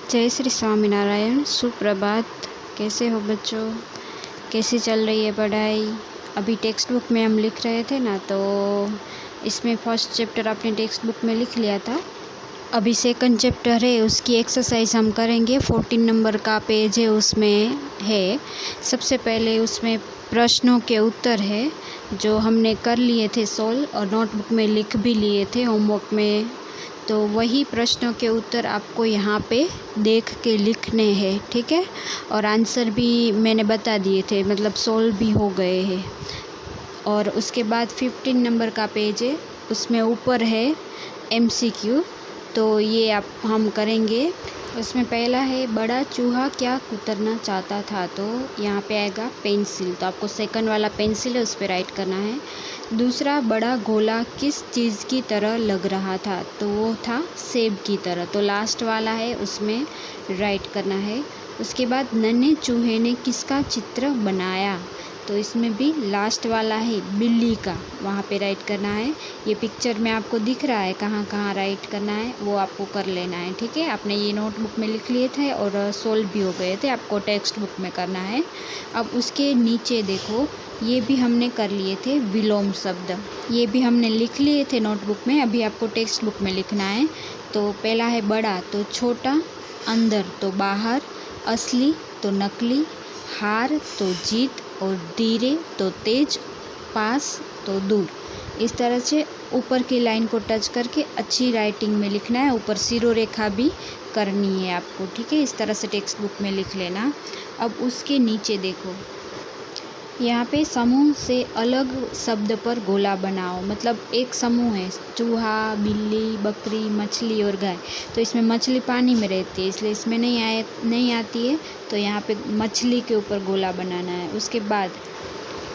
जय श्री स्वामीनारायण। सुप्रभात। कैसे हो बच्चों? कैसी चल रही है पढ़ाई? अभी टेक्स्ट बुक में हम लिख रहे थे ना, तो इसमें फर्स्ट चैप्टर आपने टेक्स्ट बुक में लिख लिया था। अभी सेकंड चैप्टर है, उसकी एक्सरसाइज हम करेंगे। 14 नंबर का पेज है, उसमें है सबसे पहले उसमें प्रश्नों के उत्तर है जो हमने कर लिए थे सोल्व, और नोटबुक में लिख भी लिए थे होमवर्क में। तो वही प्रश्नों के उत्तर आपको यहाँ पे देख के लिखने हैं, ठीक है। और आंसर भी मैंने बता दिए थे, मतलब सोल्व भी हो गए हैं। और उसके बाद 15 नंबर का पेज है, उसमें ऊपर है MCQ, तो ये आप हम करेंगे। उसमें पहला है बड़ा चूहा क्या कुतरना चाहता था, तो यहाँ पे आएगा पेंसिल, तो आपको सेकंड वाला पेंसिल है उस पर राइट करना है। दूसरा बड़ा गोला किस चीज़ की तरह लग रहा था, तो वो था सेब की तरह, तो लास्ट वाला है उसमें राइट करना है। उसके बाद नन्हे चूहे ने किसका चित्र बनाया, तो इसमें भी लास्ट वाला है बिल्ली का, वहाँ पे राइट करना है। ये पिक्चर में आपको दिख रहा है कहाँ कहाँ राइट करना है, वो आपको कर लेना है, ठीक है। आपने ये नोटबुक में लिख लिए थे और सोल्व भी हो गए थे, आपको टेक्स्ट बुक में करना है। अब उसके नीचे देखो, ये भी हमने कर लिए थे विलोम शब्द, ये भी हमने लिख लिए थे नोटबुक में, अभी आपको टेक्स्ट बुक में लिखना है। तो पहला है बड़ा तो छोटा, अंदर तो बाहर, असली तो नकली, हार तो जीत, और धीरे तो तेज, पास तो दूर। इस तरह से ऊपर की लाइन को टच करके अच्छी राइटिंग में लिखना है, ऊपर सिरो रेखा भी करनी है आपको, ठीक है। इस तरह से टेक्स्ट बुक में लिख लेना। अब उसके नीचे देखो, यहाँ पे समूह से अलग शब्द पर गोला बनाओ, मतलब एक समूह है चूहा, बिल्ली, बकरी, मछली और गाय, तो इसमें मछली पानी में रहती है इसलिए इसमें नहीं आती है, तो यहाँ पे मछली के ऊपर गोला बनाना है। उसके बाद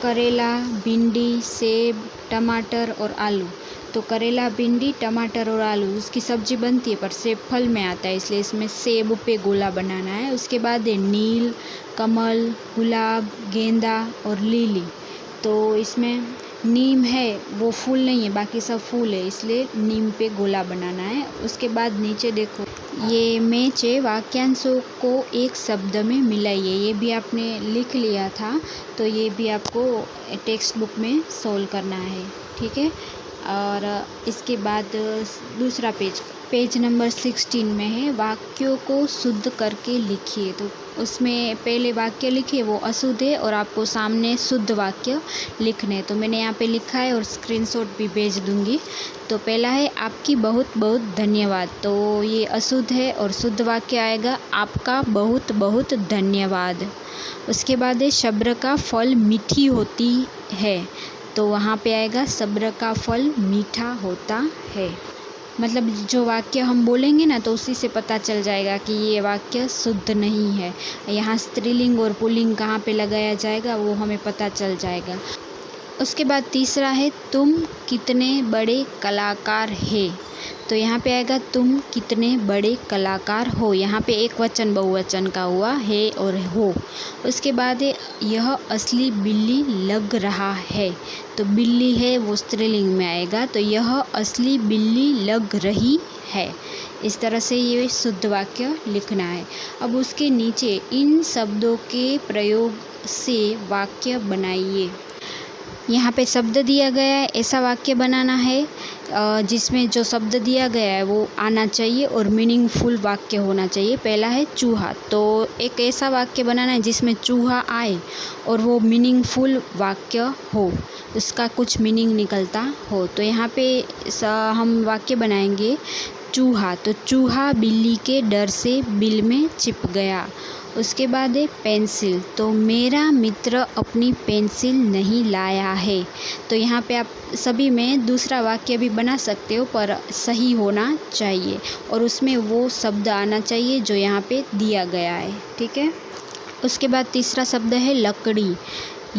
करेला, भिंडी, सेब, टमाटर और आलू, तो करेला, भिंडी, टमाटर और आलू उसकी सब्जी बनती है, पर सेब फल में आता है इसलिए इसमें सेब पे गोला बनाना है। उसके बाद है नील, कमल, गुलाब, गेंदा और लिली, तो इसमें नीम है वो फूल नहीं है, बाकी सब फूल है इसलिए नीम पे गोला बनाना है। उसके बाद नीचे देखो, ये मैच है, वाक्यांशों को एक शब्द में मिलाइए, ये भी आपने लिख लिया था, तो ये भी आपको टेक्स्ट बुक में सोल्व करना है, ठीक है। और इसके बाद दूसरा पेज नंबर 16 में है वाक्यों को शुद्ध करके लिखिए, तो उसमें पहले वाक्य लिखिए वो अशुद्ध है और आपको सामने शुद्ध वाक्य लिखने, तो मैंने यहाँ पे लिखा है और स्क्रीनशॉट भी भेज दूँगी। तो पहला है आपकी बहुत बहुत धन्यवाद, तो ये अशुद्ध है और शुद्ध वाक्य आएगा आपका बहुत बहुत धन्यवाद। उसके बाद है सब्र का फल मीठी होती है, तो वहाँ पे आएगा सब्र का फल मीठा होता है। मतलब जो वाक्य हम बोलेंगे ना, तो उसी से पता चल जाएगा कि ये वाक्य शुद्ध नहीं है। यहाँ स्त्रीलिंग और पुल्लिंग कहाँ पे लगाया जाएगा वो हमें पता चल जाएगा। उसके बाद तीसरा है तुम कितने बड़े कलाकार है, तो यहाँ पे आएगा तुम कितने बड़े कलाकार हो, यहाँ पे एक वचन बहुवचन का हुआ है और हो। उसके बाद है यह असली बिल्ली लग रहा है, तो बिल्ली है वो स्त्रीलिंग में आएगा, तो यह असली बिल्ली लग रही है। इस तरह से ये शुद्ध वाक्य लिखना है। अब उसके नीचे इन शब्दों के प्रयोग से वाक्य बनाइए, यहाँ पे शब्द दिया गया है, ऐसा वाक्य बनाना है जिसमें जो शब्द दिया गया है वो आना चाहिए और मीनिंगफुल वाक्य होना चाहिए। पहला है चूहा, तो एक ऐसा वाक्य बनाना है जिसमें चूहा आए और वो मीनिंगफुल वाक्य हो, उसका कुछ मीनिंग निकलता हो। तो यहाँ पे हम वाक्य बनाएंगे चूहा, तो चूहा बिल्ली के डर से बिल में चिप गया। उसके बाद है पेंसिल, तो मेरा मित्र अपनी पेंसिल नहीं लाया है, तो यहाँ पे आप सभी में दूसरा वाक्य भी बना सकते हो, पर सही होना चाहिए और उसमें वो शब्द आना चाहिए जो यहाँ पे दिया गया है, ठीक है। उसके बाद तीसरा शब्द है लकड़ी,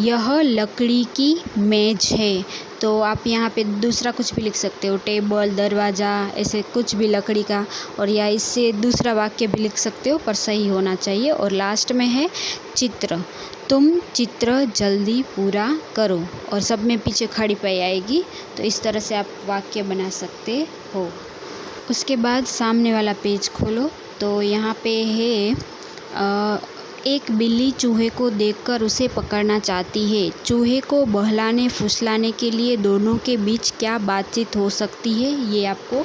यह लकड़ी की मेज है, तो आप यहाँ पे दूसरा कुछ भी लिख सकते हो, टेबल, दरवाज़ा, ऐसे कुछ भी लकड़ी का, और या इससे दूसरा वाक्य भी लिख सकते हो, पर सही होना चाहिए। और लास्ट में है चित्र, तुम चित्र जल्दी पूरा करो, और सब में पीछे खड़ी पाई आएगी, तो इस तरह से आप वाक्य बना सकते हो। उसके बाद सामने वाला पेज खोलो, तो यहाँ पे है एक बिल्ली चूहे को देखकर उसे पकड़ना चाहती है। चूहे को बहलाने फुसलाने के लिए दोनों के बीच क्या बातचीत हो सकती है, ये आपको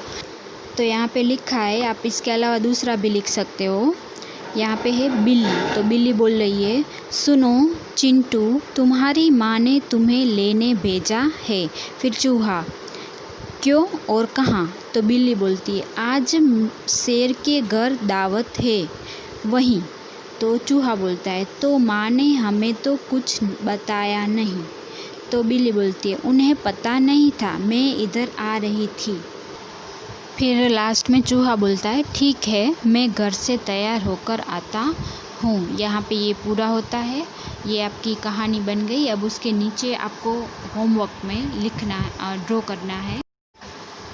तो यहाँ पे लिखा है। आप इसके अलावा दूसरा भी लिख सकते हो। यहाँ पे है बिल्ली, तो बिल्ली बोल रही है, सुनो चिंटू, तुम्हारी माँ ने तुम्हें लेने भेजा है। फिर चूहा, क्यों और कहाँ? तो बिल्ली बोलती है, आज शेर के घर दावत है वहीं। तो चूहा बोलता है, तो माँ ने हमें तो कुछ बताया नहीं। तो बिल्ली बोलती है, उन्हें पता नहीं था, मैं इधर आ रही थी। फिर लास्ट में चूहा बोलता है, ठीक है, मैं घर से तैयार होकर आता हूँ। यहाँ पे ये पूरा होता है। ये आपकी कहानी बन गई। अब उसके नीचे आपको होमवर्क में लिखना है, ड्रॉ करना है।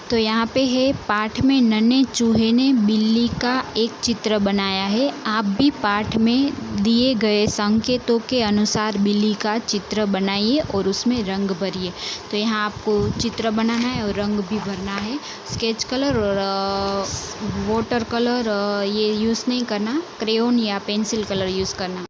तो यहाँ पे है, पाठ में नन्हे चूहे ने बिल्ली का एक चित्र बनाया है। आप भी पाठ में दिए गए संकेतों के अनुसार बिल्ली का चित्र बनाइए और उसमें रंग भरिए। तो यहाँ आपको चित्र बनाना है और रंग भी भरना है। स्केच कलर और वाटर कलर ये यूज़ नहीं करना, क्रेयॉन या पेंसिल कलर यूज़ करना।